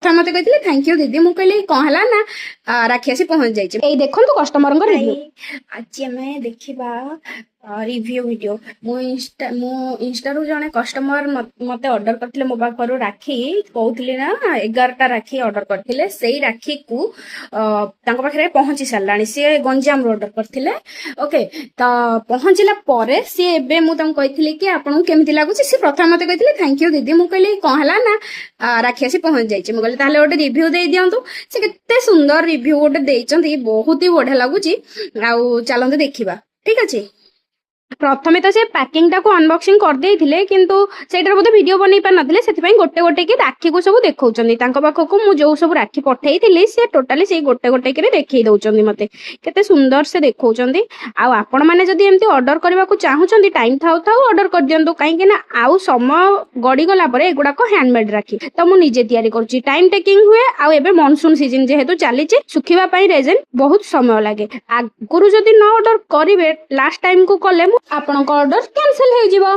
प्रथम मते कहले थैंक यू दीदी मु कहले कौन हला ना राखी आसी पहुंच जाइए ए देखो तो कस्टमर आज आम देखा रिव्यू वीडियो मु इंस्टा रु जने कस्टमर मते ऑर्डर करथिले मो पाखरु राखी कहउथिले ना 11टा राखी ऑर्डर करथिले सेही राखी को तांको पाखरे पहुंची सारलानी से गंजाम रो ऑर्डर करथिले ओके तो पहुंचला परे से एबे मु तांको कहिथिले कि आपन केमिति लागुची से प्रथम मते कहिथिले थैंक यू दीदी मु कहले कोन हला ना राखी आसी पहुंच जाइए मु कहले ताले ओटे रिव्यू दे दियंतु से केते सुंदर रिव्यू ओटे देइचंती बहुत ही बढ़िया लागुची आउ चलंतु देखिबा ठीक अछि प्रथमे तो से पैकिंग टाको अनबॉक्सिंग कर देइथिले किंतु सेटर बोधे वीडियो बनै पार नथिले सेति गोटे गोटे के राखी को सब देखौचंदी तांको पाखको मु जो सब राखी पठेइथिले से टोटली से गोटे गोटे के देखै दउचंदी मते केते सुंदर से देखौचंदी आ आपण माने जदी एम्ति ऑर्डर करबा को चाहुचंदी टाइम थाउ थाउ ऑर्डर कर दियंतु काहे कि ना आउ समय गडी गला परे एगुडा को हैंडमेड राखी तो मु निजे तयारी करछि टाइम टेकिंग हुए आ एबे मानसून सीजन जेहेतु चलीछि सुखिबा पई रेजन बहुत समय लागे आगुरु जदी न ऑर्डर करिवे लास्ट टाइम को कले आपन ऑर्डर कैंसिल हो जिवो